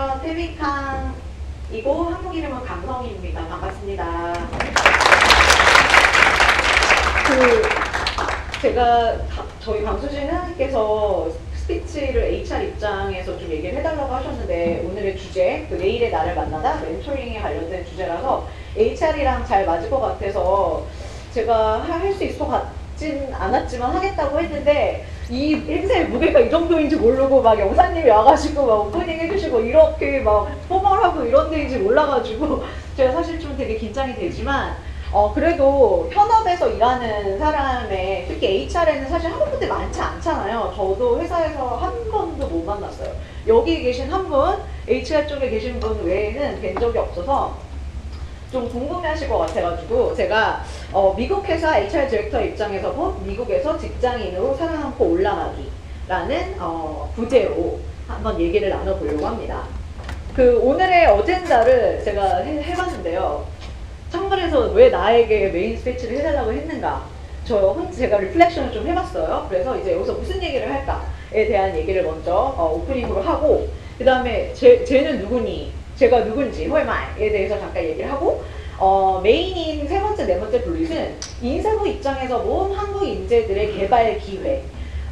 안녕하세요. 태비캉이고 한국 이름은 강성희입니다. 반갑습니다. 제가 저희 강수진 회원님께서 스피치를 HR 입장에서 좀 얘기를 해달라고 하셨는데 오늘의 주제, 내일의 나를 만나다 멘토링에 관련된 주제라서 HR이랑 잘 맞을 것 같아서 제가 할 수 있을 것 같진 않았지만 하겠다고 했는데 이 행사의 무게가 이 정도인지 모르고 막 영사님이 와가지고 막 오프닝 해주시고 이렇게 막 포멀하고 이런 데인지 몰라가지고 제가 사실 좀 되게 긴장이 되지만 그래도 현업에서 일하는 사람의 특히 HR에는 사실 한국 분들 많지 않잖아요. 저도 회사에서 한 번도 못 만났어요. 여기 계신 한 분, HR 쪽에 계신 분 외에는 뵌 적이 없어서 좀 궁금해하실 것 같아가지고 제가 미국 회사 HR 디렉터 입장에서 본 미국에서 직장인으로 살아남고 올라가기라는 부제로 한번 얘기를 나눠보려고 합니다. 오늘의 어젠다를 제가 해봤는데요. 창문에서 왜 나에게 메인 스피치를 해달라고 했는가? 제가 리플렉션을 좀 해봤어요. 그래서 이제 여기서 무슨 얘기를 할까에 대한 얘기를 먼저 오프닝으로 하고 그 다음에 쟤는 누구니? 제가 누군지, who am I에 대해서 잠깐 얘기를 하고 메인인 세 번째, 네 번째 블릿은 인사부 입장에서 모은 한국 인재들의 개발 기회.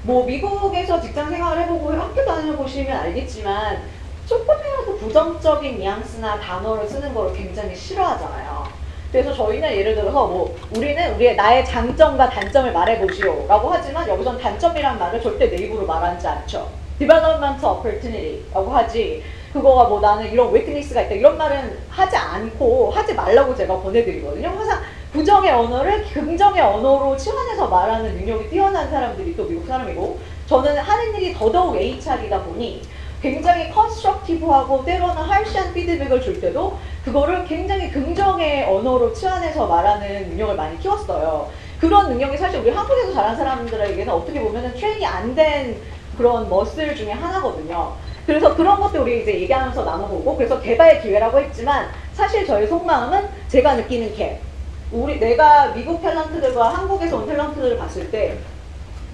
미국에서 직장 생활을 해보고 학교 다녀보시면 알겠지만 조금이라도 부정적인 뉘앙스나 단어를 쓰는 걸 굉장히 싫어하잖아요. 그래서 저희는 예를 들어서 우리는 나의 장점과 단점을 말해보시오 라고 하지만 여기선 단점이란 말을 절대 내 입으로 말하지 않죠. Development Opportunity 라고 하지 그거가 나는 이런 weakness가 있다 이런 말은 하지 않고 하지 말라고 제가 보내드리거든요. 항상 부정의 언어를 긍정의 언어로 치환해서 말하는 능력이 뛰어난 사람들이 또 미국 사람이고 저는 하는 일이 더더욱 HR이다 보니 굉장히 컨스트럭티브하고 때로는 harsh한 피드백을 줄 때도 그거를 굉장히 긍정의 언어로 치환해서 말하는 능력을 많이 키웠어요. 그런 능력이 사실 우리 한국에서 자란 사람들에게는 어떻게 보면 트레이닝이 안 된 그런 머슬 중에 하나거든요. 그래서 그런 것들 우리 이제 얘기하면서 나눠보고 그래서 개발 기회라고 했지만 사실 저의 속마음은 제가 느끼는 갭. 내가 미국 탤런트들과 한국에서 온 탤런트들을 봤을 때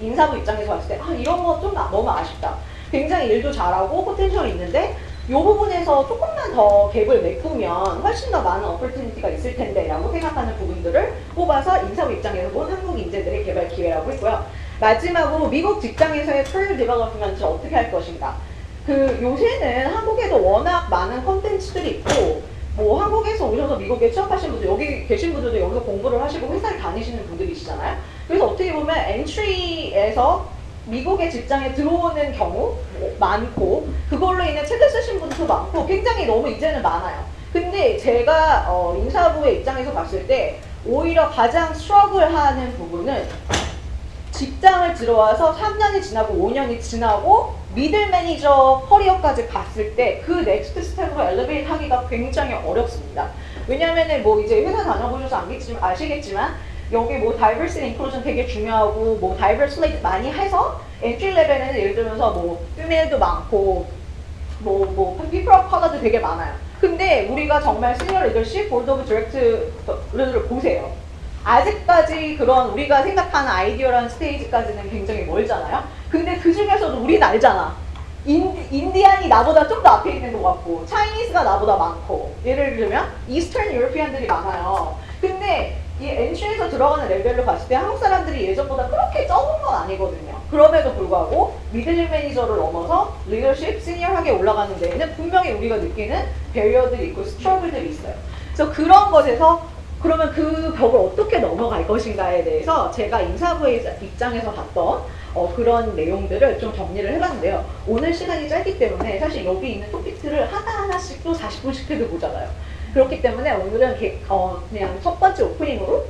인사부 입장에서 봤을 때 이런 거 좀 너무 아쉽다. 굉장히 일도 잘하고 포텐셜이 있는데 이 부분에서 조금만 더 갭을 메꾸면 훨씬 더 많은 어퍼튜니티가 있을 텐데 라고 생각하는 부분들을 뽑아서 인사부 입장에서 본 한국 인재들의 개발 기회라고 했고요. 마지막으로 미국 직장에서의 커리어 디벨롭먼트를 어떻게 할 것인가. 요새는 한국에도 워낙 많은 콘텐츠들이 있고 한국에서 오셔서 미국에 취업하신 분들 여기 계신 분들도 여기서 공부를 하시고 회사를 다니시는 분들이시잖아요. 그래서 어떻게 보면 엔트리에서 미국의 직장에 들어오는 경우 많고 그걸로 인해 책을 쓰신 분도 많고 굉장히 너무 이제는 많아요. 근데 제가 인사부의 입장에서 봤을 때 오히려 가장 스트러글하는 부분은 직장을 들어와서 3년이 지나고 5년이 지나고 미들 매니저 커리어까지 갔을 때 그 넥스트 스텝으로 엘리베이트 하기가 굉장히 어렵습니다. 왜냐면은 이제 회사 다녀보셔서 아시겠지만 여기 다이버시티 인클루전 되게 중요하고 다이버스 레이트 많이 해서 엔트리 레벨에는 예를 들면서 피메일도 많고 피플 오브 컬러도 되게 많아요. 근데 우리가 정말 시니어 리더십, 보드 오브 디렉트를 보세요. 아직까지 그런 우리가 생각하는 아이디어라는 스테이지까지는 굉장히 멀잖아요. 근데 그 중에서도 우리는 알잖아. 인디안이 나보다 좀 더 앞에 있는 것 같고 차이니스가 나보다 많고 예를 들면 이스턴 유로피안들이 많아요. 근데 이 엔트리에서 들어가는 레벨로 봤을 때 한국 사람들이 예전보다 그렇게 적은 건 아니거든요. 그럼에도 불구하고 미들 매니저를 넘어서 리더십, 시니어하게 올라가는 데에는 분명히 우리가 느끼는 배리어들이 있고 스트러글들이 있어요. 그래서 그런 것에서 그러면 그 벽을 어떻게 넘어갈 것인가에 대해서 제가 인사부의 입장에서 봤던 그런 내용들을 좀 정리를 해봤는데요. 오늘 시간이 짧기 때문에 사실 여기 있는 토픽들을 하나하나씩 또 40분씩 해도 보잖아요. 그렇기 때문에 오늘은 그냥 첫 번째 오프닝으로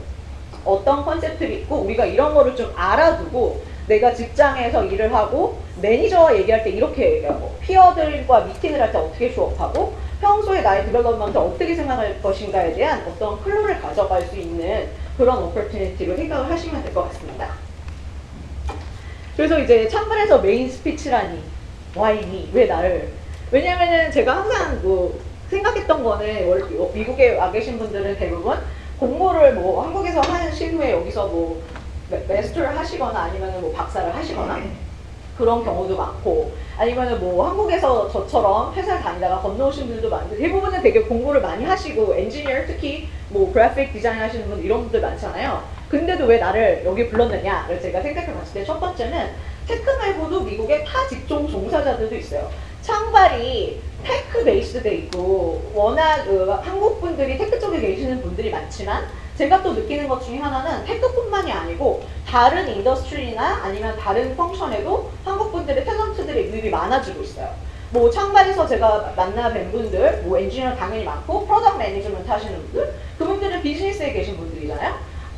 어떤 컨셉들이 있고 우리가 이런 거를 좀 알아두고 내가 직장에서 일을 하고 매니저와 얘기할 때 이렇게 얘기하고 피어들과 미팅을 할 때 어떻게 수업하고 평소에 나의 디벨롭먼트 어떻게 생각할 것인가에 대한 어떤 클루를 가져갈 수 있는 그런 오퍼튜니티로 생각을 하시면 될 것 같습니다. 그래서 이제 창문에서 메인 스피치라니 why me? 왜 나를? 왜냐면은 제가 항상 생각했던 거는 미국에 와 계신 분들은 대부분 공부를 한국에서 하는 실후에 여기서 마스터를 하시거나 아니면 박사를 하시거나 그런 경우도 많고, 아니면은 뭐 한국에서 저처럼 회사를 다니다가 건너오신 분들도 많은데, 대부분은 되게 공부를 많이 하시고 엔지니어, 특히 뭐 그래픽 디자인 하시는 분들 이런 분들 많잖아요. 근데도 왜 나를 여기 불렀느냐를 제가 생각해 봤을 때 첫 번째는 테크 말고도 미국에 타 직종 종사자들도 있어요. 창발이 테크 베이스도 돼 있고, 워낙 한국 분들이 테크 쪽에 계시는 분들이 많지만, 제가 또 느끼는 것 중에 하나는 테크뿐만이 아니고 다른 인더스트리나 아니면 다른 펑션에도 한국 분들의 탤런트들의 유입이 많아지고 있어요. 뭐 창발에서 제가 만나 뵌 분들, 뭐 엔지니어 당연히 많고, 프로덕트 매니지먼트 하시는 분들, 그분들은 비즈니스에 계신 분들이잖아요.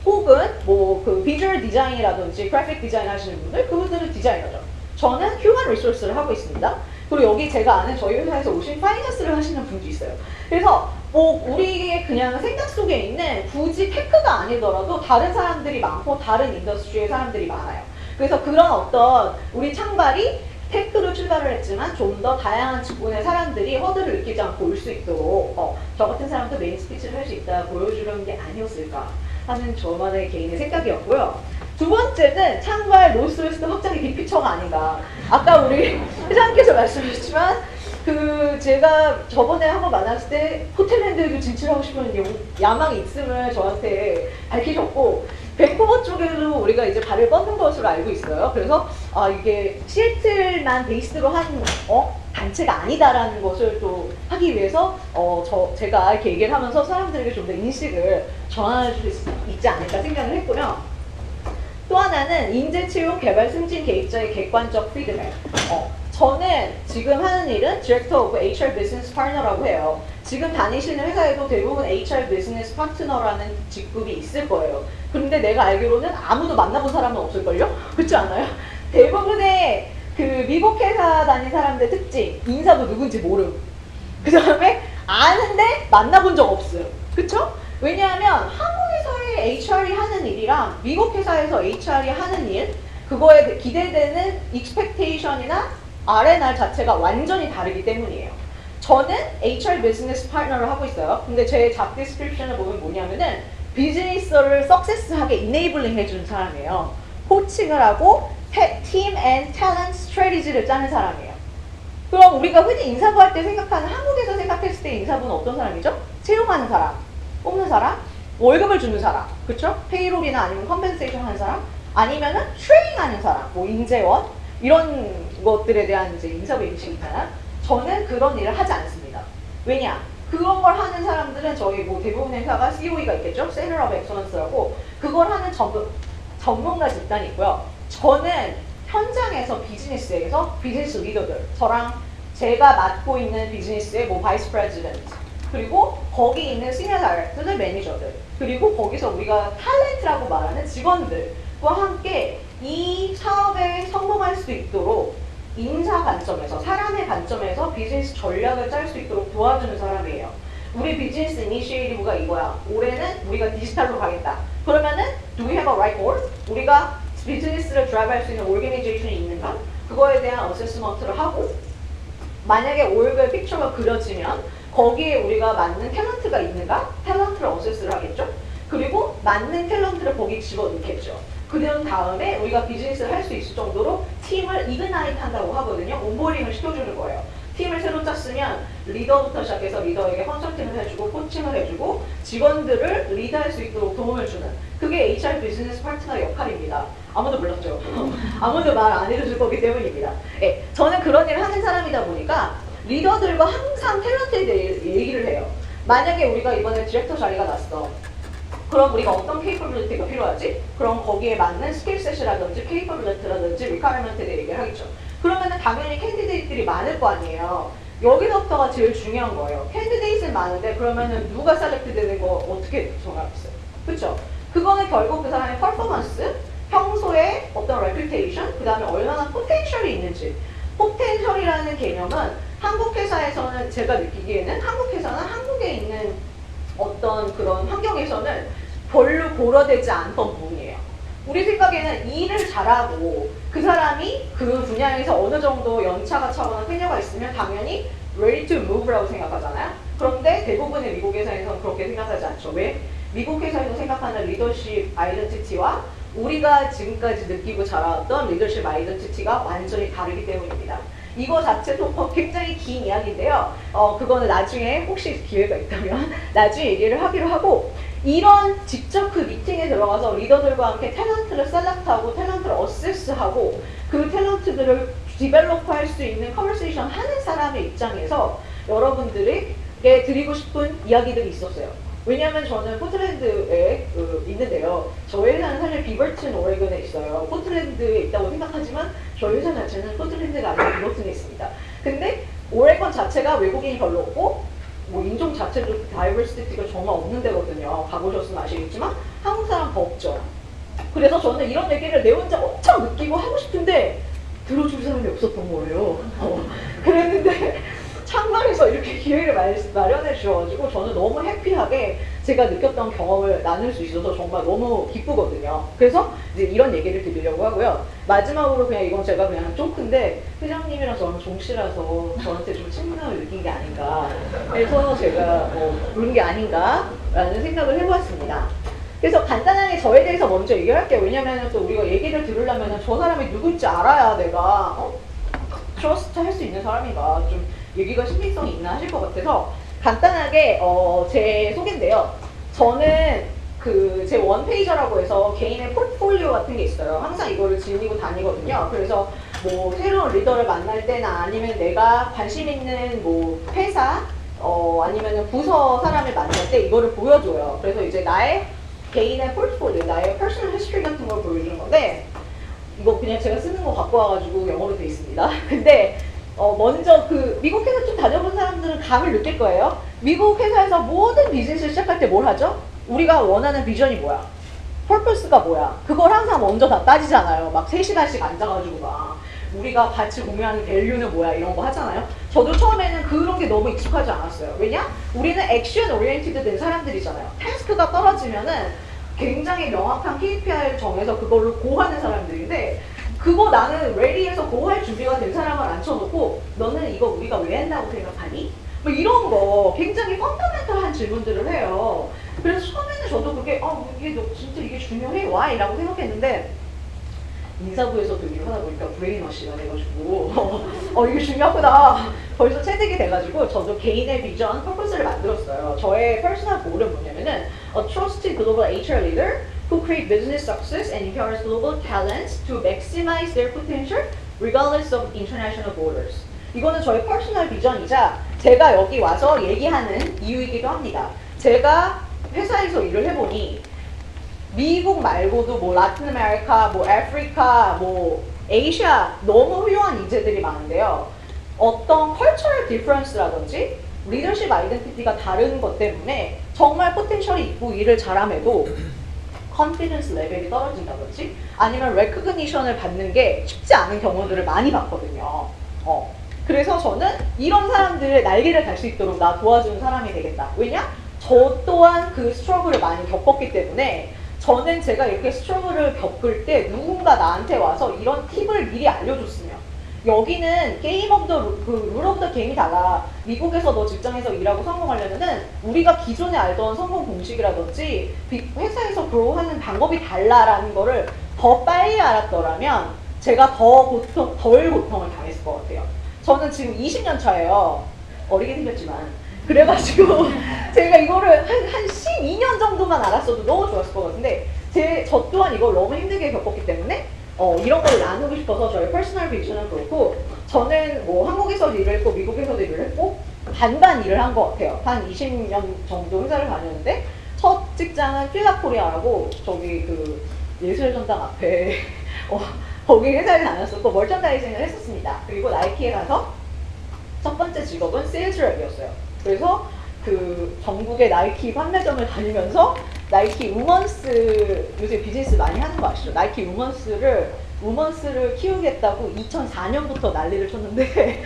혹은 뭐 그 비주얼 디자인이라든지 그래픽 디자인 하시는 분들, 그분들은 디자이너죠. 저는 휴먼 리소스를 하고 있습니다. 그리고 여기 제가 아는 저희 회사에서 오신 파이낸스를 하시는 분도 있어요. 그래서 뭐 우리의 그냥 생각 속에 있는 굳이 테크가 아니더라도 다른 사람들이 많고 다른 인더스트리의 사람들이 많아요. 그래서 그런 어떤 우리 창발이 테크로 출발을 했지만 좀 더 다양한 직군의 사람들이 허들을 느끼지 않고 올 수 있도록 저 같은 사람도 메인 스피치를 할 수 있다 보여주려는 게 아니었을까 하는 저만의 개인의 생각이었고요. 두 번째는 창발 노스웨스트 확장의 빅피처가 아닌가. 아까 우리 회장님께서 말씀하셨지만 그 제가 저번에 한번 만났을 때 호텔랜드에도 진출하고 싶은 야망이 있음을 저한테 밝히셨고, 밴쿠버 쪽에도 우리가 이제 발을 뻗는 것으로 알고 있어요. 그래서 이게 시애틀만 베이스로 한 단체가 아니다라는 것을 또 하기 위해서 제가 이렇게 얘기를 하면서 사람들에게 좀 더 인식을 전환할 수 있지 않을까 생각을 했고요. 또 하나는 인재 채용 개발 승진 계획자의 객관적 피드백. 저는 지금 하는 일은 Director of HR Business Partner라고 해요. 지금 다니시는 회사에도 대부분 HR Business Partner라는 직급이 있을 거예요. 그런데 내가 알기로는 아무도 만나본 사람은 없을걸요? 그렇지 않아요? 대부분의 그 미국 회사 다닌 사람들 특징, 인사도 누군지 모름. 그 다음에 아는데 만나본 적 없어요. 그쵸? 왜냐하면 한국에서의 HR이 하는 일이랑 미국 회사에서 HR이 하는 일, 그거에 기대되는 익스펙테이션이나 R&R 자체가 완전히 다르기 때문이에요. 저는 HR 비즈니스 파트너를 하고 있어요. 근데 제 잡 디스크립션을 보면 뭐냐면은 비즈니스를 석세스하게 이네이블링 해주는 사람이에요. 코칭을 하고 팀 앤 탤런트 스트래티지를 짜는 사람이에요. 그럼 우리가 흔히 인사부 할 때 생각하는, 한국에서 생각했을 때 인사부는 어떤 사람이죠? 채용하는 사람, 뽑는 사람, 월급을 주는 사람, 그쵸? 페이롤이나 아니면 컴펜세이션 하는 사람, 아니면은 트레이닝하는 사람, 뭐 인재원, 이런 것들에 대한 이제 인사부 인식이 있잖아요. 저는 그런 일을 하지 않습니다. 왜냐? 그런 걸 하는 사람들은 저희 뭐 대부분 회사가 COE가 있겠죠? Center of Excellence라고 그걸 하는 전문가 집단이 있고요. 저는 현장에서 비즈니스에서 비즈니스 리더들, 저랑 제가 맡고 있는 비즈니스의 뭐 바이스 프레지던트, 그리고 거기 있는 시니어 다이렉터들, 매니저들, 그리고 거기서 우리가 탤런트라고 말하는 직원들과 함께 이 사업에 성공할 수 있도록 인사 관점에서, 사람의 관점에서 비즈니스 전략을 짤 수 있도록 도와주는 사람이에요. 우리 비즈니스 이니시에이티브가 이거야. 올해는 우리가 디지털로 가겠다. 그러면은 do we have a right goal? 우리가 비즈니스를 드라이브할 수 있는 오르게니제이션이 있는가? 그거에 대한 어세스먼트를 하고, 만약에 올그의 픽처가 그려지면 거기에 우리가 맞는 탤런트가 있는가? 탤런트를 어세스를 하겠죠? 그리고 맞는 탤런트를 거기 집어넣겠죠. 그런 다음에 우리가 비즈니스를 할 수 있을 정도로 팀을 이그나이트 한다고 하거든요. 온보딩을 시켜주는 거예요. 팀을 새로 짰으면 리더부터 시작해서 리더에게 컨설팅을 해주고 코칭을 해주고 직원들을 리드할 수 있도록 도움을 주는, 그게 HR 비즈니스 파트너의 역할입니다. 아무도 몰랐죠. 아무도 말 안 해줄 거기 때문입니다. 네, 저는 그런 일을 하는 사람이다 보니까 리더들과 항상 탤런트에 대해 얘기를 해요. 만약에 우리가 이번에 디렉터 자리가 났어. 그럼 우리가 어떤 케이퍼블리티가 필요하지? 그럼 거기에 맞는 스킬셋이라든지 케이퍼블리티라든지 리ኳ어먼트에 대해 얘기를 하겠죠. 그러면은 당연히 캔디데이트들이 많을 거 아니에요. 여기서부터가 제일 중요한 거예요. 캔디데이트는 많은데 그러면은 누가 셀렉트 되는 거 어떻게 정하겠어요? 그쵸? 그거는 결국 그 사람의 퍼포먼스, 평소에 어떤 레퓨테이션, 그 다음에 얼마나 포텐셜이 있는지. 포텐셜이라는 개념은 한국 회사에서는 제가 느끼기에는 한국 회사는 한국에 있는 어떤 그런 환경에서는 별로 고려되지 않던 부분이에요. 우리 생각에는 일을 잘하고 그 사람이 그 분야에서 어느 정도 연차가 차거나 테녀가 있으면 당연히 ready to move라고 생각하잖아요. 그런데 대부분의 미국 회사에서는 그렇게 생각하지 않죠. 왜? 미국 회사에서 생각하는 리더십 아이덴티티와 우리가 지금까지 느끼고 자라왔던 리더십 아이덴티티가 완전히 다르기 때문입니다. 이거 자체도 굉장히 긴 이야기인데요. 그거는 나중에 혹시 기회가 있다면 나중에 얘기를 하기로 하고, 이런 직접 그 미팅에 들어가서 리더들과 함께 탤런트를 셀렉트하고 탤런트를 어세스하고 그 탤런트들을 디벨롭할 수 있는 컨버세이션 하는 사람의 입장에서 여러분들에게 드리고 싶은 이야기들이 있었어요. 왜냐하면 저는 포틀랜드에 있는데요. 저희 회사는 사실 비버튼 오레곤에 있어요. 포틀랜드에 있다고 생각하지만 저희 회사 자체는 포틀랜드가 아니라 비버튼에 있습니다. 근데 오레곤 자체가 외국인이 별로 없고 뭐 인종 자체도 다이버시티가 정말 없는 데거든요. 가보셨으면 아시겠지만 한국 사람 더 없죠. 그래서 저는 이런 얘기를 내 혼자 엄청 느끼고 하고 싶은데 들어줄 사람이 없었던 거예요. 그랬는데 창간에서 이렇게 기회를 마련해 주셔가지고 저는 너무 해피하게 제가 느꼈던 경험을 나눌 수 있어서 정말 너무 기쁘거든요. 그래서 이제 이런 얘기를 드리려고 하고요. 마지막으로 그냥 이건 제가 그냥 조크인데 회장님이랑 저는 종씨라서 저한테 좀 친근함을 느낀 게 아닌가 해서 제가 그런 게 아닌가라는 생각을 해보았습니다. 그래서 간단하게 저에 대해서 먼저 얘기할게요. 왜냐면 또 우리가 얘기를 들으려면 저 사람이 누군지 알아야 내가 트러스트 할 수 있는 사람인가 좀 얘기가 신빙성이 있나 하실 것 같아서 간단하게 제 소개인데요. 저는 제 원페이저라고 해서 개인의 포트폴리오 같은 게 있어요. 항상 이거를 지니고 다니거든요. 그래서 뭐 새로운 리더를 만날 때나 아니면 내가 관심 있는 뭐 회사 아니면 부서 사람을 만날 때 이거를 보여줘요. 그래서 이제 나의 개인의 포트폴리오, 나의 퍼스널 히스토리 같은 걸 보여주는 건데 이거 그냥 제가 쓰는 거 갖고 와가지고 영어로 돼 있습니다. 근데 먼저 미국 회사 좀 다녀본 사람들은 감을 느낄 거예요. 미국 회사에서 모든 비즈니스를 시작할 때 뭘 하죠? 우리가 원하는 비전이 뭐야? 퍼포스가 뭐야? 그걸 항상 먼저 다 따지잖아요. 막 3시간씩 앉아가지고 막 우리가 같이 공유하는 밸류는 뭐야? 이런 거 하잖아요. 저도 처음에는 그런 게 너무 익숙하지 않았어요. 왜냐? 우리는 액션 오리엔티드 된 사람들이잖아요. 태스크가 떨어지면은 굉장히 명확한 KPI를 정해서 그걸로 고하는 사람들인데 그거 나는 레디에서 고할 준비가 된 사람을 앉혀놓고 너는 이거 우리가 왜 한다고 생각하니? 뭐 이런 거 굉장히 펀더멘털한 질문들을 해요. 그래서 처음에는 저도 그게 이게 진짜 이게 중요해? 와? 이라고 생각했는데 인사부에서도 일을 하다 보니까 브레인워시가 돼가지고 이게 중요하구나 벌써 체득이 돼가지고 저도 개인의 비전, 퍼포스를 만들었어요. 저의 퍼스널 골은 뭐냐면은 A trusted global HR leader who create business success and empowers global talents to maximize their potential regardless of international borders. 이거는 저의 퍼스널 비전이자 제가 여기 와서 얘기하는 이유이기도 합니다. 제가 회사에서 일을 해보니 미국 말고도 뭐 라틴 아메리카, 뭐 아프리카, 뭐 아시아 너무 훌륭한 인재들이 많은데요. 어떤 컬처럴 디퍼런스라든지 리더십 아이덴티티가 다른 것 때문에 정말 포텐셜이 있고 일을 잘함에도 컨피던스 레벨이 떨어진다든지 아니면 레코그니션을 받는 게 쉽지 않은 경우들을 많이 봤거든요. 그래서 저는 이런 사람들의 날개를 달 수 있도록 나 도와주는 사람이 되겠다. 왜냐? 저 또한 그 스트러글을 많이 겪었기 때문에 저는 제가 이렇게 스트러글을 겪을 때 누군가 나한테 와서 이런 팁을 미리 알려줬으면 여기는 게임 오브 룰 오브 더 게임이 달라. 미국에서 너 직장에서 일하고 성공하려면은 우리가 기존에 알던 성공 공식이라든지 회사에서 그로우하는 방법이 달라라는 거를 더 빨리 알았더라면 제가 덜 고통을 당했을 것 같아요. 저는 지금 20년 차예요. 어리게 생겼지만. 그래가지고 제가 이거를 한 12년 정도만 알았어도 너무 좋았을 것 같은데 저 또한 이걸 너무 힘들게 겪었기 때문에 이런 걸 나누고 싶어서 저희 퍼스널 비전은 그렇고 저는 뭐 한국에서도 일을 했고 미국에서도 일을 했고 반반 일을 한 것 같아요. 한 20년 정도 회사를 다녔는데 첫 직장은 필라코리아라고 저기 예술전당 앞에 거기 회사를 다녔었고 멀천다이징을 했었습니다. 그리고 나이키에 가서 첫 번째 직업은 세일즈랩이었어요. 그래서 전국의 나이키 판매점을 다니면서 나이키 우먼스 요새 비즈니스 많이 하는 거 아시죠? 나이키 우먼스를 키우겠다고 2004년부터 난리를 쳤는데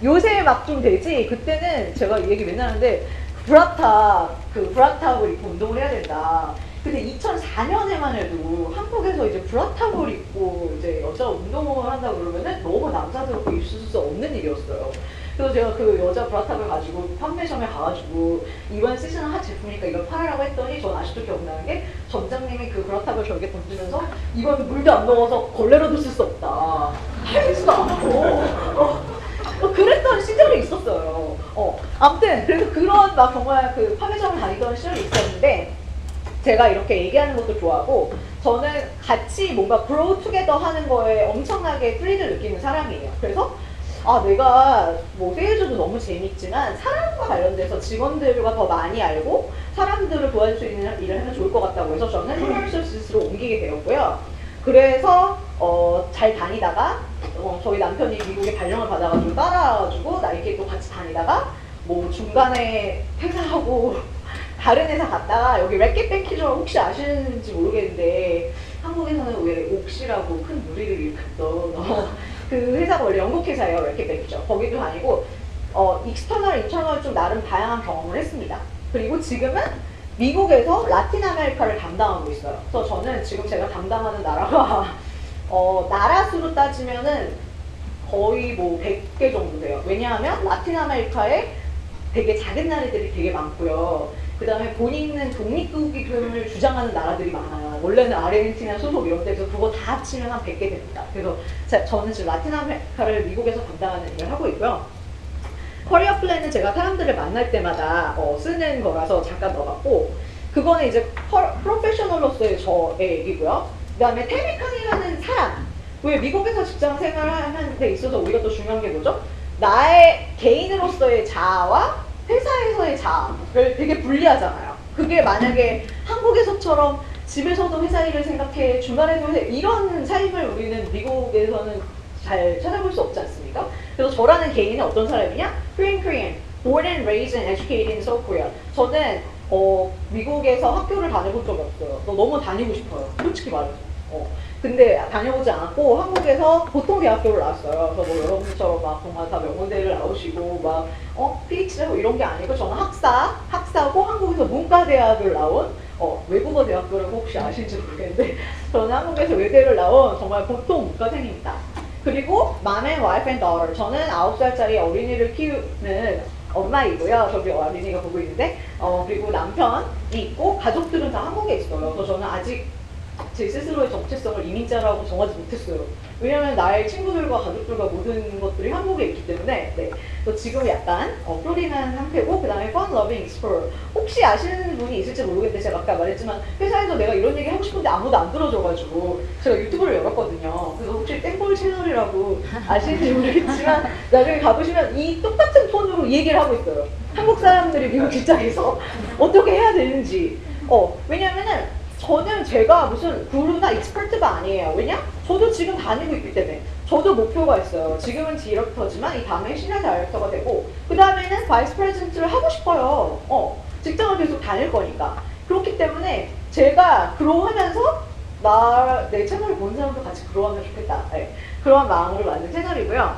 요새 막 좀 되지. 그때는 제가 이 얘기 맨날 하는데 브라탑을 입고 운동을 해야 된다. 근데 2004년에만 해도 한국에서 이제 브라탑을 입고 이제 여자 운동을 한다 그러면은 너무 남사스럽고 있을 수 없는 일이었어요. 그래서 제가 그 여자 브라탑을 가지고 판매점에 가가지고 이번 시즌은 핫 제품이니까 이걸 팔으라고 했더니 전 아직도 기억나는 게 점장님이 그 브라탑을 저에게 던지면서 이건 물도 안 넣어서 걸레로도 쓸 수 없다. 팔지도 않고. 그랬던 시절이 있었어요. 아무튼 그래서 그런 막 정말 그 판매점을 다니던 시절이 있었는데 제가 이렇게 얘기하는 것도 좋아하고 저는 같이 뭔가 grow together 하는 거에 엄청나게 프리를 느끼는 사람이에요. 그래서 내가 뭐 세일즈도 너무 재밌지만 사람과 관련돼서 직원들과 더 많이 알고 사람들을 도와줄 수 있는 일을 하면 좋을 것 같다고 해서 저는 휴먼 리소스로 옮기게 되었고요. 그래서 잘 다니다가 저희 남편이 미국에 발령을 받아가지고 따라와가지고 나이키에 또 같이 다니다가 뭐 중간에 퇴사하고 다른 회사 갔다가 여기 래켓 뱅키저 혹시 아시는지 모르겠는데 한국에서는 왜 옥시라고 큰 무리를 일으켰던 그 회사가 원래 영국 회사예요. 래켓 뱅키저 거기도 다니고 익스터널, 인터널 좀 나름 다양한 경험을 했습니다. 그리고 지금은 미국에서 라틴 아메리카를 담당하고 있어요. 그래서 저는 지금 제가 담당하는 나라가 나라 수로 따지면은 거의 뭐 100개 정도 돼요. 왜냐하면 라틴 아메리카에 되게 작은 나라들이 되게 많고요. 그 다음에 본인은 독립국임을 주장하는 나라들이 많아요. 원래는 아르헨티나 소속 이런 데서 그거 다 합치면 한 100개 됩니다. 그래서 저는 지금 라틴 아메리카를 미국에서 담당하는 일을 하고 있고요. 커리어 플랜은 제가 사람들을 만날 때마다 쓰는 거라서 잠깐 넣어봤고 그거는 이제 프로페셔널로서의 저의 얘기고요. 그 다음에 테미칸이라는 사람 왜 미국에서 직장 생활하는 데 있어서 우리가 또 중요한 게 뭐죠? 나의 개인으로서의 자아와 회사에서의 자아를 되게 분리하잖아요. 그게 만약에 한국에서처럼 집에서도 회사 일을 생각해 주말에도 회사 이런 삶을 우리는 미국에서는 잘 찾아볼 수 없지 않습니까? 그래서 저라는 개인은 어떤 사람이냐? Korean, born and raised and educated in South Korea. 저는 미국에서 학교를 다녀본 적이 없어요. 너무 다니고 싶어요. 솔직히 말해서. 근데 다녀보지 않았고 한국에서 보통 대학교를 나왔어요. 그래서 뭐 여러분처럼 막 정말 다 명문대를 나오시고 막 PhD 하고 이런 게 아니고 저는 학사고 한국에서 문과대학을 나온 외국어 대학교라고 혹시 아실지 모르겠는데 저는 한국에서 외대를 나온 정말 보통 문과생입니다. 그리고 mom and wife and daughter. 저는 9살짜리 어린이를 키우는 엄마이고요. 저기 어린이가 보고 있는데 그리고 남편이 있고 가족들은 다 한국에 있어요. 그래서 저는 아직 제 스스로의 정체성을 이민자라고 정하지 못했어요. 왜냐면 나의 친구들과 가족들과 모든 것들이 한국에 있기 때문에 그래서 지금 약간 프로리한 상태고 그 다음에 fun, loving, explore. 혹시 아시는 분이 있을지 모르겠는데 제가 아까 말했지만 회사에서 내가 이런 얘기 하고 싶은데 아무도 안 들어줘가지고 제가 유튜브를 열었거든요. 그래서 혹시 땡볼 채널이라고 아시는지 모르겠지만 나중에 가보시면 이 똑같은 톤으로 얘기를 하고 있어요. 한국 사람들이 미국 직장에서 어떻게 해야 되는지. 왜냐면은 저는 제가 무슨 구루나 익스퍼트가 아니에요. 왜냐? 저도 지금 다니고 있기 때문에 저도 목표가 있어요. 지금은 디렉터지만 이 다음에 시니어 다이렉터가 되고 그 다음에는 바이스 프레젠트를 하고 싶어요. 직장을 계속 다닐 거니까. 그렇기 때문에 제가 그로우하면서 내 채널을 본 사람도 같이 그로우하면 좋겠다. 그런 마음으로 만든 채널이고요.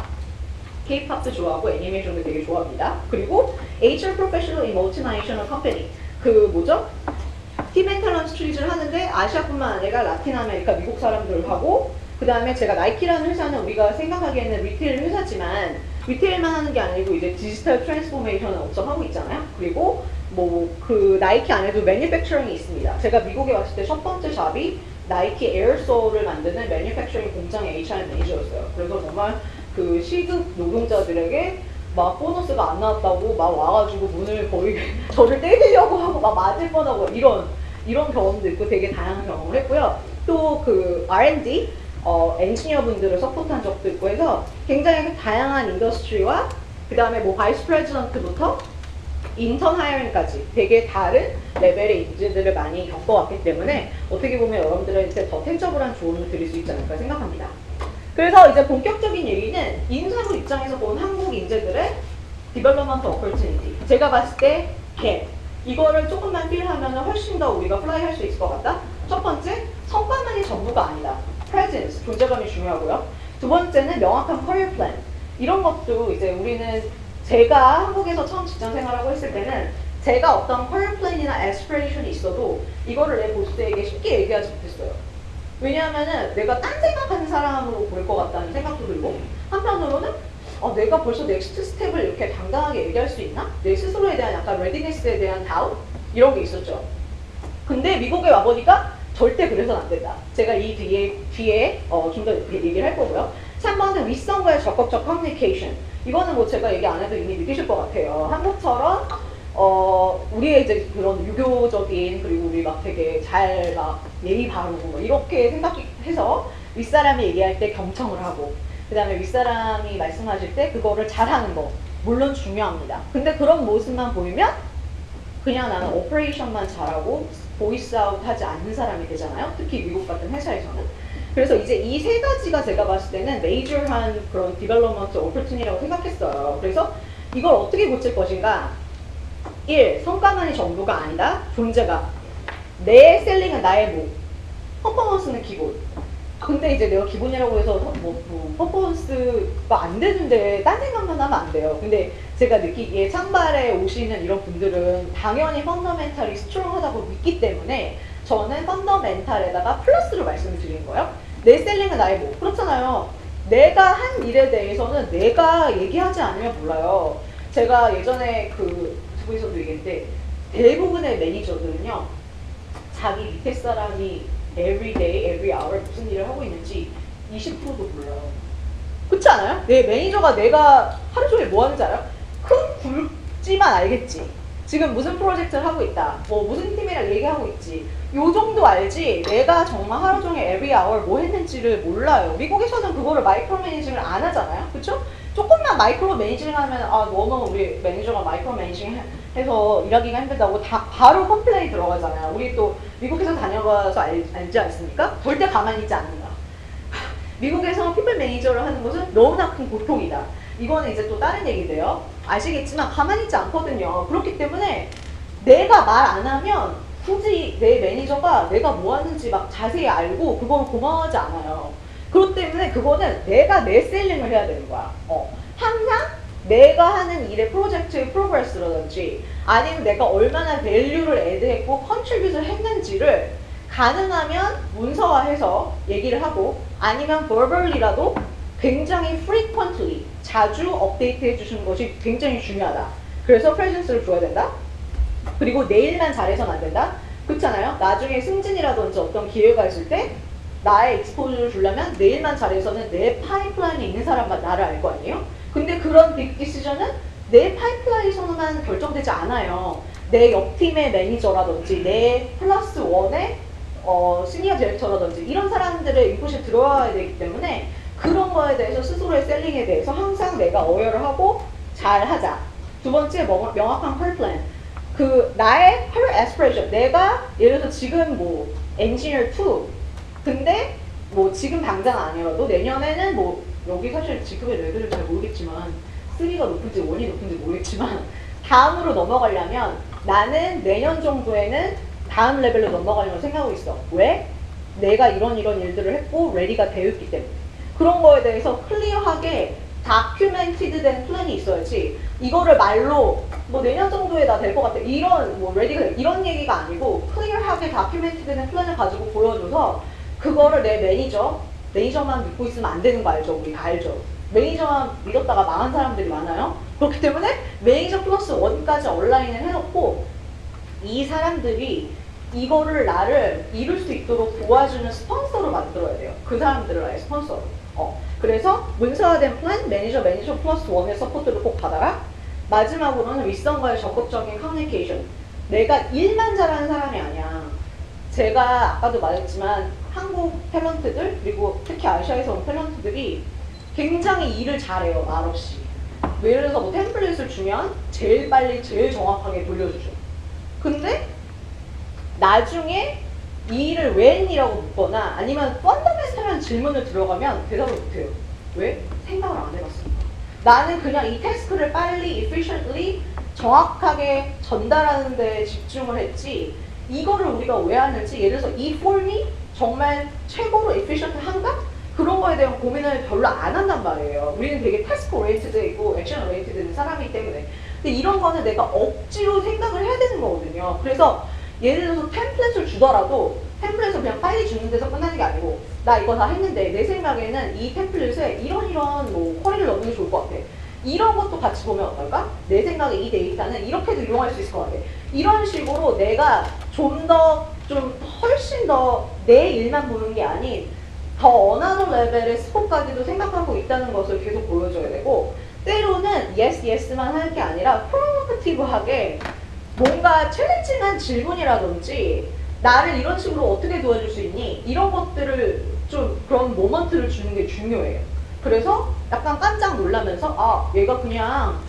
K-팝도 좋아하고 애니메이션도 되게 좋아합니다. 그리고 HR Professional in Multinational Company 그 뭐죠? 팀 멘탈런스 트리즈를 하는데 아시아뿐만 아니라 라틴 아메리카 미국 사람들하고 그 다음에 제가 나이키라는 회사는 우리가 생각하기에는 리테일 회사지만 리테일만 하는 게 아니고 이제 디지털 트랜스포메이션을 엄청 하고 있잖아요. 그리고 뭐 그 나이키 안에도 매니팩처링이 있습니다. 제가 미국에 왔을 때 첫 번째 잡이 나이키 에어솔을 만드는 매니팩처링 공장의 HR 매니저였어요. 그래서 정말 그 시급 노동자들에게 막 보너스가 안 나왔다고 막 와가지고 문을 거의 저를 때리려고 하고 막 맞을 뻔하고 이런 경험도 있고 되게 다양한 경험을 했고요. 또 그 R&D 엔지니어 분들을 서포트한 적도 있고 해서 굉장히 다양한 인더스트리와 그 다음에 뭐 바이스 프레지던트부터 인턴 하이어링까지 되게 다른 레벨의 인재들을 많이 겪어왔기 때문에 어떻게 보면 여러분들한테 더 텐저블한 조언을 드릴 수 있지 않을까 생각합니다. 그래서 이제 본격적인 얘기는 인사부 입장에서 본 한국 인재들의 디벨롭먼트 어퍼튜니티. 제가 봤을 때 갭. 이거를 조금만 필하면 훨씬 더 우리가 플라이 할 수 있을 것 같다. 첫 번째, 성과만이 전부가 아니다. 프레젠스, 존재감이 중요하고요. 두 번째는 명확한 커리어 플랜. 이런 것도 이제 우리는 제가 한국에서 처음 직장 생활하고 했을 때는 제가 어떤 커리어 플랜이나 에스피레이션이 있어도 이거를 내 보스에게 쉽게 얘기하지 못했어요. 왜냐하면은 내가 딴 생각하는 사람으로 보일 것 같다는 생각도 들고 한편으로는 내가 벌써 넥스트 스텝을 이렇게 당당하게 얘기할 수 있나? 내 스스로에 대한 약간 레디니스에 대한 다운? 이런 게 있었죠. 근데 미국에 와보니까 절대 그래서는 안 된다. 제가 이 뒤에 좀 더 얘기를 할 거고요. 3번은 윗선과의 적극적 커뮤니케이션. 이거는 뭐 제가 얘기 안 해도 이미 느끼실 것 같아요. 한국처럼 우리의 이제 그런 유교적인, 그리고 우리 막 되게 잘 막 예의 바르고 뭐 이렇게 생각해서 윗사람이 얘기할 때 경청을 하고, 그 다음에 윗사람이 말씀하실 때 그거를 잘하는 거 물론 중요합니다. 근데 그런 모습만 보이면 그냥 나는 오퍼레이션만 잘하고 보이스아웃 하지 않는 사람이 되잖아요. 특히 미국 같은 회사에서는. 그래서 이제 이 세 가지가 제가 봤을 때는 메이저한 그런 디벨롭먼트 오퍼튜니티라고 생각했어요. 그래서 이걸 어떻게 고칠 것인가? 1. 성과만이 전부가 아니다. 존재가. 내 셀링은 나의 뭐. 퍼포먼스는 기본. 근데 이제 내가 기본이라고 해서 퍼포먼스가 안 되는데 딴 생각만 하면 안 돼요. 근데 제가 느끼기에 창발에 오시는 이런 분들은 당연히 펀더멘탈이 스트롱하다고 믿기 때문에 저는 펀더멘탈에다가 플러스를 말씀을 드리는 거예요. 내 셀링은 나의 뭐. 그렇잖아요. 내가 한 일에 대해서는 내가 얘기하지 않으면 몰라요. 제가 예전에 그 유튜브에서도 얘기했는데 대부분의 매니저들은요, 자기 밑에 사람이 every day, every hour 무슨 일을 하고 있는지 20%도 몰라요. 그렇지 않아요? 내 매니저가 내가 하루 종일 뭐 하는지 알아요? 큰 굵지만 알겠지. 지금 무슨 프로젝트를 하고 있다. 뭐 무슨 팀이랑 얘기하고 있지. 요 정도 알지. 내가 정말 하루 종일 every hour 뭐 했는지를 몰라요. 미국에서는 그거를 마이크로 매니징을 안 하잖아요. 그렇죠? 조금만 마이크로 매니징 하면 너무 우리 매니저가 마이크로 매니징 해서 일하기가 힘들다고 다 바로 컴플레인 들어가잖아요. 우리 또 미국에서 다녀가서 알지 않습니까? 절대 가만히 있지 않는다. 미국에서 피플 매니저를 하는 것은 너무나 큰 고통이다. 이거는 이제 또 다른 얘기인데요. 아시겠지만 가만히 있지 않거든요. 그렇기 때문에 내가 말 안 하면 굳이 내 매니저가 내가 뭐 하는지 막 자세히 알고 그걸 고마워하지 않아요. 그렇기 때문에 그거는 내가 내 셀링을 해야 되는 거야. 항상 내가 하는 일의 프로젝트의 프로그레스라든지 아니면 내가 얼마나 밸류를 애드했고 컨트리뷰트를 했는지를 가능하면 문서화해서 얘기를 하고, 아니면 verbally 굉장히 frequently 자주 업데이트 해주시는 것이 굉장히 중요하다. 그래서 presence를 줘야 된다. 그리고 내일만 잘해서는 안 된다. 그렇잖아요. 나중에 승진이라든지 어떤 기회가 있을 때 나의 익스포즈를 주려면 내일만 잘해서는 내 파이프라인에 있는 사람만 나를 알 거 아니에요? 근데 그런 빅 디시전은 내 파이프라인에서만 결정되지 않아요. 내 옆팀의 매니저라든지 내 플러스 원의 시니어 디렉터라든지 이런 사람들의 인풋이 들어와야 되기 때문에 그런 거에 대해서 스스로의 셀링에 대해서 항상 내가 어웨어를 하고 잘 하자. 두 번째, 명확한 컬 플랜. 나의 career aspiration. 내가 예를 들어서 지금 뭐 엔지니어 2 근데 뭐 지금 당장 아니어도 내년에는 뭐 여기 사실 지금의 레벨을 잘 모르겠지만 3가 높은지 1이 높은지 모르겠지만 다음으로 넘어가려면 나는 내년 정도에는 다음 레벨로 넘어가려고 생각하고 있어. 왜? 내가 이런 일들을 했고 레디가 되어 있기 때문에. 그런 거에 대해서 클리어하게 다큐멘티드 된 플랜이 있어야지 이거를 말로 뭐 내년 정도에 나 될 것 같아 이런 뭐 레디가 이런 얘기가 아니고 클리어하게 다큐멘티드 된 플랜을 가지고 보여줘서 그거를 내 매니저만 믿고 있으면 안 되는 거 알죠? 우리 다 알죠? 매니저만 믿었다가 망한 사람들이 많아요. 그렇기 때문에 매니저 플러스 1까지 온라인을 해놓고 이 사람들이 이거를 나를 이룰 수 있도록 도와주는 스폰서로 만들어야 돼요. 그 사람들을 아예 스폰서로. 그래서 문서화된 플랜, 매니저 플러스 1의 서포트를 꼭 받아라. 마지막으로는 윗선과의 적극적인 커뮤니케이션. 내가 일만 잘하는 사람이 아니야. 제가 아까도 말했지만 한국 탤런트들 그리고 특히 아시아에서 온 탤런트들이 굉장히 일을 잘해요. 말없이. 예를 들어서 뭐 템플릿을 주면 제일 빨리 제일 정확하게 돌려주죠. 근데 나중에 이 일을 왜 했니라고 묻거나 아니면 펀더멘탈한 질문을 들어가면 대답을 못해요. 왜? 생각을 안 해봤으니까. 나는 그냥 이 태스크를 빨리, efficiently, 정확하게 전달하는 데 집중을 했지 이거를 우리가 왜 하는지 예를 들어서 이 폼이 정말 최고로 efficient한가? 그런 거에 대한 고민을 별로 안 한단 말이에요. 우리는 되게 태스크 오리엔티드이고 액션 오리엔티드인 사람이기 때문에. 근데 이런 거는 내가 억지로 생각을 해야 되는 거거든요. 그래서 예를 들어서 템플릿을 주더라도 템플릿을 그냥 파일이 주는 데서 끝나는 게 아니고 나 이거 다 했는데 내 생각에는 이 템플릿에 이런 뭐 쿼리를 넣는 게 좋을 것 같아. 이런 것도 같이 보면 어떨까? 내 생각에 이 데이터는 이렇게도 이용할 수 있을 것 같아. 이런 식으로 내가 좀 훨씬 더 내 일만 보는 게 아닌 더 어나더 레벨의 스코까지도 생각하고 있다는 것을 계속 보여줘야 되고 때로는 yes만 하는 게 아니라 프로모티브하게 뭔가 챌린징한 질문이라든지 나를 이런 식으로 어떻게 도와줄 수 있니? 이런 것들을 좀 그런 모먼트를 주는 게 중요해요. 그래서 약간 깜짝 놀라면서 아 얘가 그냥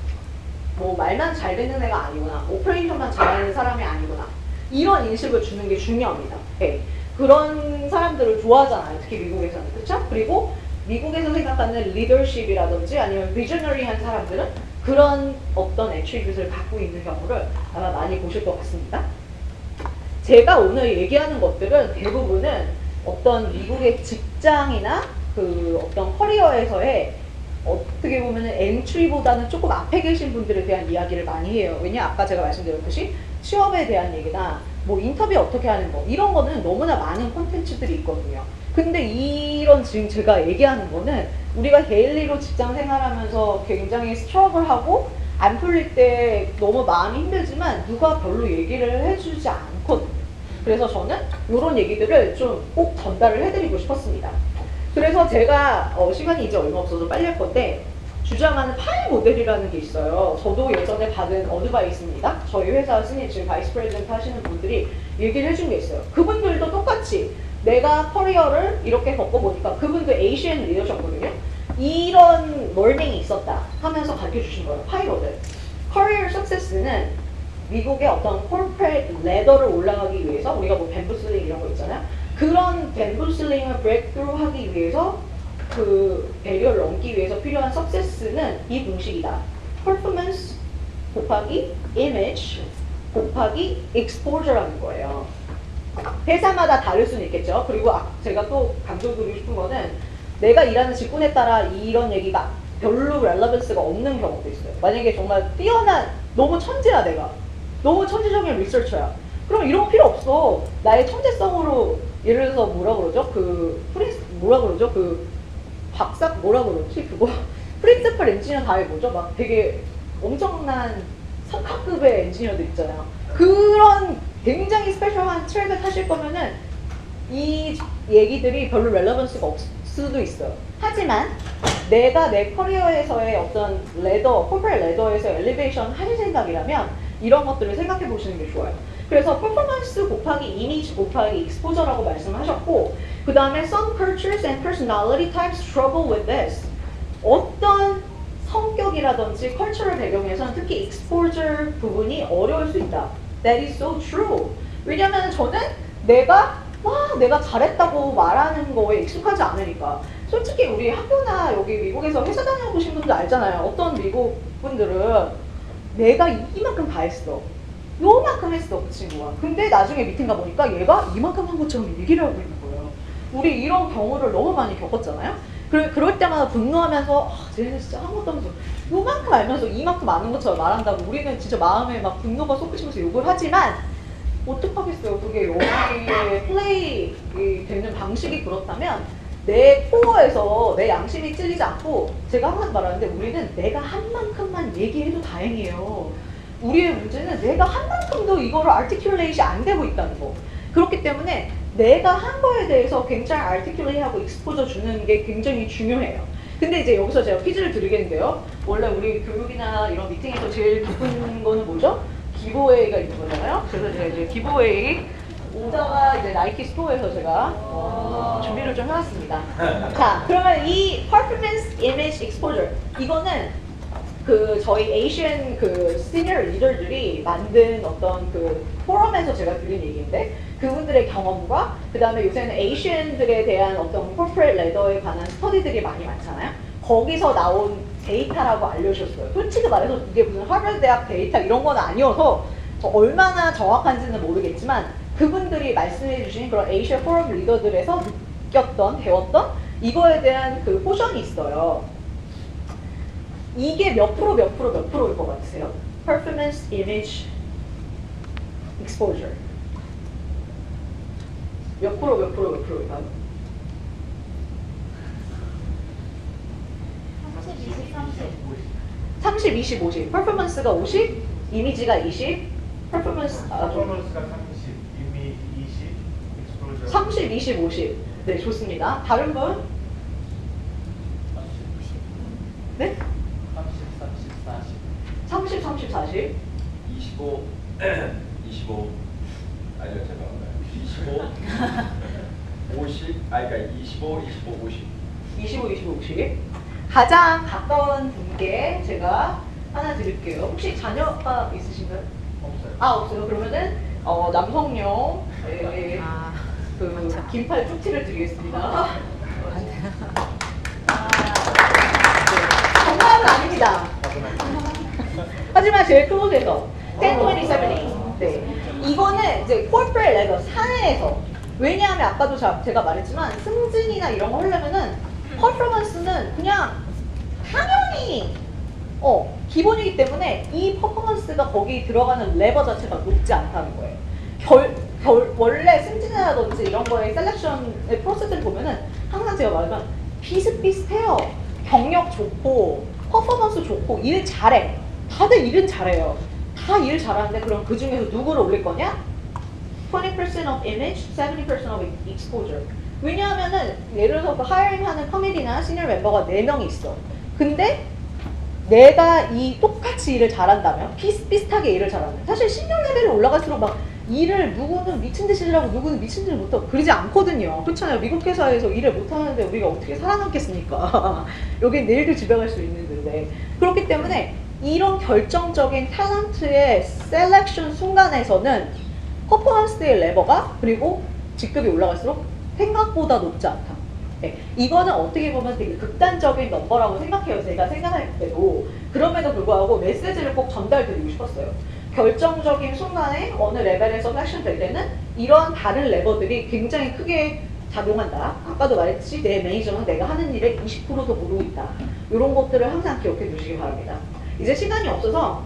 뭐 말만 잘 듣는 애가 아니구나. 오퍼레이션만 잘하는 사람이 아니구나. 이런 인식을 주는 게 중요합니다. 네. 그런 사람들을 좋아하잖아요. 특히 미국에서는. 그렇죠? 그리고 미국에서 생각하는 리더십이라든지 아니면 비저너리한 사람들은 그런 어떤 애트리뷰트를 갖고 있는 경우를 아마 많이 보실 것 같습니다. 제가 오늘 얘기하는 것들은 대부분은 어떤 미국의 직장이나 그 어떤 커리어에서의 어떻게 보면 엔트리보다는 조금 앞에 계신 분들에 대한 이야기를 많이 해요. 왜냐 아까 제가 말씀드렸듯이 취업에 대한 얘기나 뭐 인터뷰 어떻게 하는 거 이런 거는 너무나 많은 콘텐츠들이 있거든요. 근데 이런 지금 제가 얘기하는 거는 우리가 데일리로 직장 생활하면서 굉장히 스트러글하고 안 풀릴 때 너무 마음이 힘들지만 누가 별로 얘기를 해주지 않거든요. 그래서 저는 이런 얘기들을 좀 꼭 전달을 해드리고 싶었습니다. 그래서 제가 시간이 이제 얼마 없어서 빨리 할 건데 주장하는 파일 모델이라는 게 있어요. 저도 예전에 받은 어드바이스입니다. 저희 회사 신입 지금 바이스 프레젠트 하시는 분들이 얘기를 해준 게 있어요. 그분들도 똑같이 내가 커리어를 이렇게 겪어보니까 그분도 에이시안 리더셨거든요. 이런 러닝이 있었다 하면서 가르쳐주신 거예요. 파이로들. 커리어 석세스는 미국의 어떤 corporate ladder를 올라가기 위해서 우리가 뭐 밴부슬링 이런 거 있잖아요. 그런 밴부슬링을 브레이크트루 하기 위해서 그 배려를 넘기 위해서 필요한 석세스는 이 공식이다. performance 곱하기 image 곱하기 exposure라는 거예요. 회사마다 다를 수는 있겠죠. 그리고 제가 또 강조드리고 싶은 거는 내가 일하는 직군에 따라 이런 얘기가 별로 렐러번스가 없는 경우도 있어요. 만약에 정말 뛰어난 너무 천재야 내가 너무 천재적인 리서처야. 그럼 이런 거 필요 없어. 나의 천재성으로 예를 들어서 뭐라 그러죠? 박사 뭐라 그러지? 그거 프린시플 엔지니어 다음에 뭐죠? 막 되게 엄청난 석학급의 엔지니어들 있잖아요. 그런 굉장히 스페셜한 트랙을 타실 거면은 이 얘기들이 별로 렐러번스가 없을 수도 있어요. 하지만 내가 내 커리어에서의 어떤 코퍼레이트 레더에서 엘리베이션 하실 생각이라면 이런 것들을 생각해 보시는 게 좋아요. 그래서 퍼포먼스 곱하기 이미지 곱하기 익스포저라고 말씀하셨고 그 다음에 some cultures and personality types struggle with this. 어떤 성격이라든지 컬처럴 배경에서는 특히 exposure 부분이 어려울 수 있다. That is so true. 왜냐면 저는 내가 잘했다고 말하는 거에 익숙하지 않으니까. 솔직히 우리 학교나 여기 미국에서 회사 다녀보신 분들 알잖아요. 어떤 미국 분들은 내가 이만큼 다 했어. 요만큼 했어 그 친구가. 근데 나중에 미팅 가보니까 얘가 이만큼 한 것처럼 얘기를 하고 있는 거예요. 우리 이런 경우를 너무 많이 겪었잖아요. 그럴 때마다 분노하면서 쟤는 진짜 아무것도 하면서 요만큼 알면서 이만큼 아는 것처럼 말한다고 우리는 진짜 마음에 막 분노가 솟구치면서 욕을 하지만 어떡하겠어요. 그게 여기에 플레이 되는 방식이 그렇다면 내 코어에서 내 양심이 찔리지 않고 제가 항상 말하는데 우리는 내가 한 만큼만 얘기해도 다행이에요. 우리의 문제는 내가 한 만큼도 이거를 articulate이 안 되고 있다는 거. 그렇기 때문에 내가 한 거에 대해서 굉장히 articulate하고 exposure 주는 게 굉장히 중요해요. 근데 이제 여기서 제가 퀴즈를 드리겠는데요. 원래 우리 교육이나 이런 미팅에서 제일 기쁜 거는 뭐죠? 기브웨이가 있는 거잖아요. 그래서 제가 이제 기브웨이 오다가 이제 나이키 스토어에서 제가 준비를 좀 해왔습니다. 자, 그러면 이 performance image exposure 이거는 그 저희 에이시안 그 시니어 리더들이 만든 어떤 그 포럼에서 제가 들은 얘기인데 그분들의 경험과 그 다음에 요새는 에이시안들에 대한 어떤 corporate leader에 관한 스터디들이 많이 많잖아요. 거기서 나온 데이터라고 알려주셨어요. 솔직히 말해서 이게 무슨 하버드 대학 데이터 이런 건 아니어서 얼마나 정확한지는 모르겠지만 그분들이 말씀해 주신 그런 에이시아 포럼 리더들에서 느꼈던, 배웠던 이거에 대한 그 포션이 있어요. 이게 몇 프로일 것 같으세요? Performance, image, exposure. 몇 프로, 몇 프로, 몇 프로일까요? 30, 20, 50. 퍼포먼스가 50, 이미지가 20, 퍼포먼스, 퍼포먼스가 30, 이미 20, 익스플로전 30, 20, 50. 네, 좋습니다. 다른 분? 네? 30, 30, 40. 25 25 아니요 죄송합니다 25 50 아니 그러니까 25 50 25, 25, 50. 가장 가까운 분께 제가 하나 드릴게요. 혹시 자녀가 있으신가요? 없어요. 아, 없어요. 그러면은 남성용 그 긴팔 쪽티를 드리겠습니다. 정답은 아닙니다. 하지만 제일 클로즈에서 1027. 네. 이거는 이제 corporate level 사내에서, 왜냐하면 아까도 제가 말했지만 승진이나 이런 거 하려면은 퍼포먼스는 그냥 당연히 기본이기 때문에 이 퍼포먼스가 거기 들어가는 레버 자체가 높지 않다는 거예요. 원래 승진이라든지 이런 거에 셀렉션의 프로세스를 보면은 항상 제가 말하면 비슷비슷해요. 경력 좋고 퍼포먼스 좋고 일 잘해. 다들 일은 잘해요. 다 일 잘하는데 그럼 그 중에서 누구를 올릴 거냐? 20% of image, 70% of exposure. 왜냐하면은 예를 들어서 그 하이어링 하는 커미디나 시니어 멤버가 4명이 있어. 근데 내가 똑같이 일을 잘한다면, 비슷비슷하게 일을 잘하면, 사실 시니어 레벨에 올라갈수록 막 일을 누구는 미친 듯이 일하고 누구는 미친 듯이 못하고 그러지 않거든요. 그렇잖아요. 미국 회사에서 일을 못하는데 우리가 어떻게 살아남겠습니까? 여긴 내일도 집에 갈 수 있는데. 그렇기 때문에 이런 결정적인 탤런트의 셀렉션 순간에서는 퍼포먼스의 레버가, 그리고 직급이 올라갈수록 생각보다 높지 않다. 네, 이거는 어떻게 보면 되게 극단적인 넘버라고 생각해요. 제가 생각할 때도. 그럼에도 불구하고 메시지를 꼭 전달드리고 싶었어요. 결정적인 순간에 어느 레벨에서 셀렉션 될 때는 이런 다른 레버들이 굉장히 크게 작용한다. 아까도 말했듯이 내 매니저는 내가 하는 일의 20%도 모르고 있다. 이런 것들을 항상 기억해 두시기 바랍니다. 이제 시간이 없어서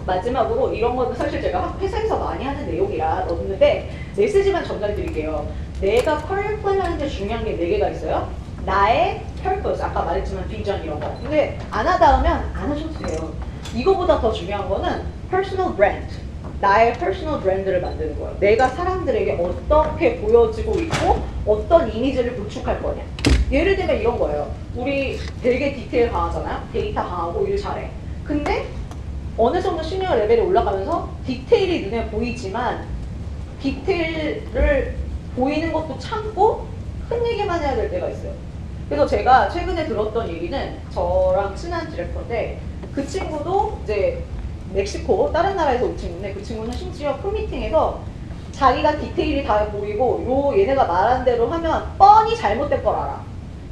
마지막으로 이런 거는 사실 제가 회사에서 많이 하는 내용이라 넣었는데 메시지만 전달드릴게요. 내가 커리어 플랜 하는데 중요한 게 4개가 있어요. 나의 purpose, 아까 말했지만 비전 이런 거. 근데 안 하다 하면 안 하셔도 돼요. 이거보다 더 중요한 거는 personal brand. 나의 personal brand를 만드는 거예요. 내가 사람들에게 어떻게 보여지고 있고 어떤 이미지를 구축할 거냐. 예를 들면 이런 거예요. 우리 되게 디테일 강하잖아요. 데이터 강하고 일 잘해. 근데 어느 정도 시니어 레벨에 올라가면서 디테일이 눈에 보이지만 디테일을 보이는 것도 참고 큰 얘기만 해야 될 때가 있어요. 그래서 제가 최근에 들었던 얘기는 저랑 친한 디렉터인데 그 친구도 이제 멕시코 다른 나라에서 온 친구인데 그 친구는 심지어 팬미팅에서 자기가 디테일이 다 보이고 얘네가 말한 대로 하면 뻔히 잘못될 걸 알아.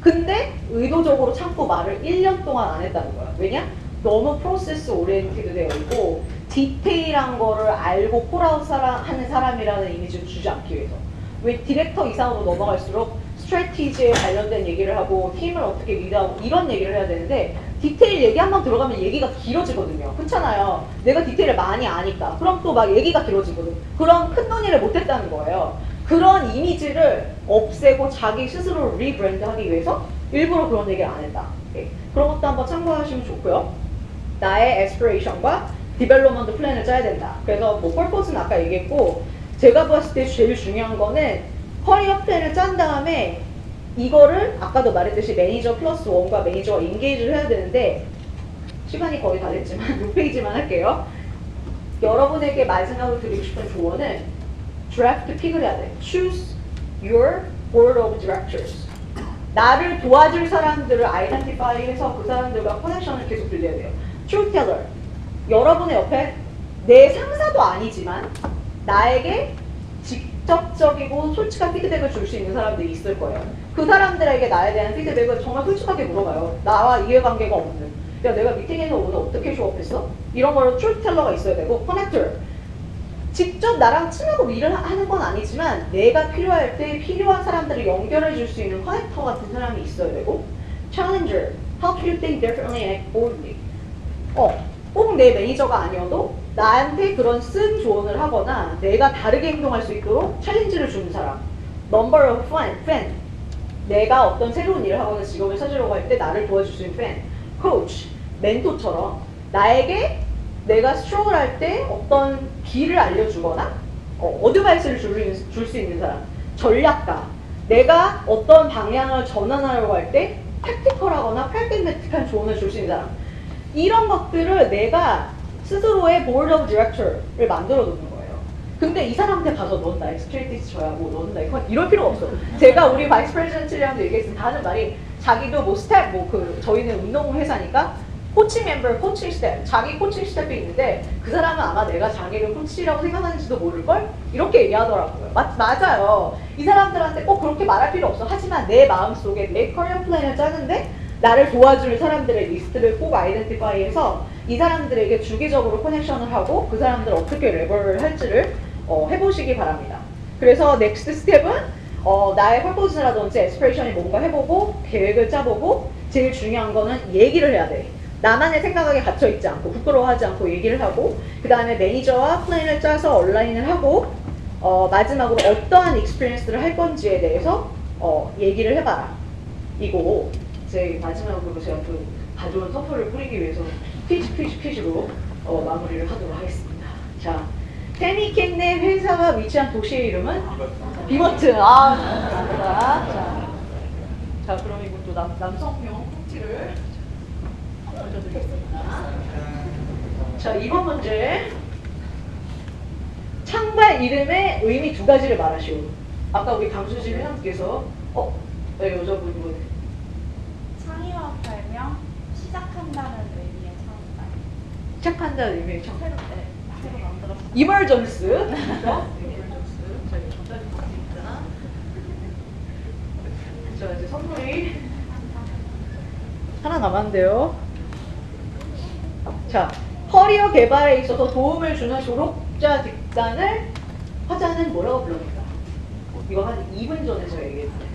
근데 의도적으로 참고 말을 1년 동안 안 했다는 거야. 왜냐? 너무 프로세스 오리엔티드 되어 있고 디테일한 거를 알고 콜아웃 하는 사람이라는 이미지를 주지 않기 위해서. 왜 디렉터 이상으로 넘어갈수록 스트래티지에 관련된 얘기를 하고 팀을 어떻게 리드하고 이런 얘기를 해야 되는데 디테일 얘기 한번 들어가면 얘기가 길어지거든요. 그렇잖아요. 내가 디테일을 많이 아니까. 그럼 또 막 얘기가 길어지거든. 그런 큰 논의를 못했다는 거예요. 그런 이미지를 없애고 자기 스스로 리브랜드하기 위해서 일부러 그런 얘기를 안 했다. 네. 그런 것도 한번 참고하시면 좋고요. 나의 에스피레이션과 디벨롭먼트 플랜을 짜야 된다. 그래서 뭐 펄포스는 아까 얘기했고 제가 봤을 때 제일 중요한 거는 커리어 플랜을 짠 다음에 이거를 아까도 말했듯이 매니저 플러스 원과 매니저가 인게이지를 해야 되는데 시간이 거의 다 됐지만 6페이지만 할게요. 여러분에게 마지막으로 드리고 싶은 조언은 드래프트 픽을 해야 돼. Choose your board of directors. 나를 도와줄 사람들을 아이덴티파이 해서 그 사람들과 커넥션을 계속 빌려야 돼요. Truth teller. 여러분의 옆에 내 상사도 아니지만 나에게 직접적이고 솔직한 피드백을 줄 수 있는 사람들이 있을 거예요. 그 사람들에게 나에 대한 피드백을 정말 솔직하게 물어봐요. 나와 이해관계가 없는. 야, 내가 미팅에서 오늘 어떻게 쇼업했어? 이런 걸로 truth teller가 있어야 되고, connector. 직접 나랑 친하고 일을 하는 건 아니지만 내가 필요할 때 필요한 사람들을 연결해 줄 수 있는 커넥터 같은 사람이 있어야 되고, challenger. Help you think differently and act boldly. 꼭 내 매니저가 아니어도 나한테 그런 쓴 조언을 하거나 내가 다르게 행동할 수 있도록 챌린지를 주는 사람. number of fan. 내가 어떤 새로운 일을 하거나 직업을 찾으려고 할 때 나를 도와줄 수 있는 fan. coach, 멘토처럼 나에게 내가 스트러글 할 때 어떤 길을 알려주거나 어드바이스를 줄 수 있는 사람. 전략가. 내가 어떤 방향을 전환하려고 할 때 택티컬하거나 프래그매틱한 조언을 줄 수 있는 사람. 이런 것들을 내가 스스로의 board of director를 만들어 놓는 거예요. 근데 이 사람한테 가서 넌 나의 스트레이티스 줘야 하고 너는 나의 이럴 필요가 없어. 제가 우리 바이스 프레지던트랑도 얘기했으면 다 하는 말이 자기도 뭐 스텝 저희는 운동 회사니까 코치 멤버, 코칭 스텝, 자기 코칭 스텝이 있는데 그 사람은 아마 내가 자기를 코치라고 생각하는지도 모를걸? 이렇게 얘기하더라고요. 맞아요. 이 사람들한테 꼭 그렇게 말할 필요 없어. 하지만 내 마음속에 내 커리어 플랜을 짜는데 나를 도와줄 사람들의 리스트를 꼭 아이덴티파이해서 이 사람들에게 주기적으로 커넥션을 하고 그 사람들을 어떻게 레버를 할지를 해보시기 바랍니다. 그래서 넥스트 스텝은 나의 퍼포즈라든지 에스피레이션이 뭔가 해보고 계획을 짜보고 제일 중요한 거는 얘기를 해야 돼. 나만의 생각에 갇혀있지 않고 부끄러워하지 않고 얘기를 하고 그 다음에 매니저와 플랜을 짜서 온라인을 하고 마지막으로 어떠한 익스피리언스를 할 건지에 대해서 얘기를 해봐라. 이거 제 마지막으로 제가 그 가져온 선물을 뿌리기 위해서 퀴즈로 마무리를 하도록 하겠습니다. 자, 테니캔네 회사가 위치한 도시의 이름은? 비버튼. 감사합니다. 자, 그럼 이것도 남성용 꽁지를 얹어드리겠습니다. 자, 2번 문제. 창발 이름의 의미 두 가지를 말하시오. 아까 우리 강수진 회장님께서 네, 여자분 이거 창의와 발명, 시작한다는 의미의 창발. 시작한다는 의미의 창. 새로 만들었어. 이멀전스. 그렇죠? 이멀전스. 자, 이거 전달드리겠습니다. 자, 이제 선물이 하나 남았는데요. 자, 커리어 개발에 있어서 도움을 주는 졸업자 뒷단을 화자는 뭐라고 불럽니까? 이거 한 2분 전에 제가 얘기했는데.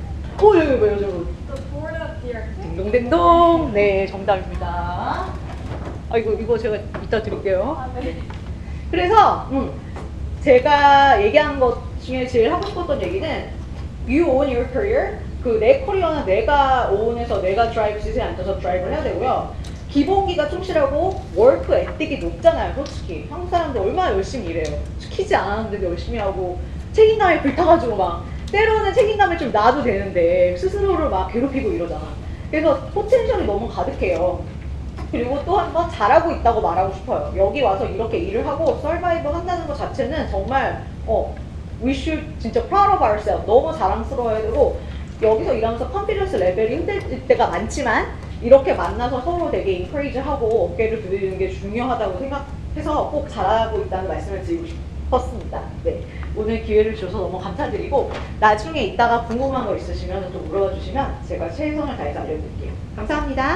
여기 여자분. The board of directors. 딩동댕동. 네, 정답입니다. 이거 제가 이따 드릴게요. 아, 네. 그래서 제가 얘기한 것 중에 제일 하고 싶었던 얘기는 You own your career. 그 내 커리어는 내가 오운해서 내가 드라이브 시트에 앉아서 드라이브를 해야 되고요. 기본기가 충실하고 워크 에틱이 높잖아요. 솔직히 한국 사람들 얼마나 열심히 일해요. 시키지 않았는데도 열심히 하고 책임감에 불타가지고 막 때로는 책임감을 좀 놔도 되는데 스스로를 막 괴롭히고 이러잖아. 그래서 포텐셜이 너무 가득해요. 그리고 또 한 번 잘하고 있다고 말하고 싶어요. 여기 와서 이렇게 일을 하고 서바이브 한다는 것 자체는 정말 we should 진짜 proud of ourselves. 너무 자랑스러워야 되고 여기서 일하면서 컨피던스 레벨이 흔들릴 때가 많지만 이렇게 만나서 서로 되게 인커리지하고 어깨를 두드리는 게 중요하다고 생각해서 꼭 잘하고 있다는 말씀을 드리고 싶었습니다. 네, 오늘 기회를 주셔서 너무 감사드리고 나중에 이따가 궁금한 거 있으시면 또 물어봐 주시면 제가 최선을 다해서 알려드릴게요. 감사합니다.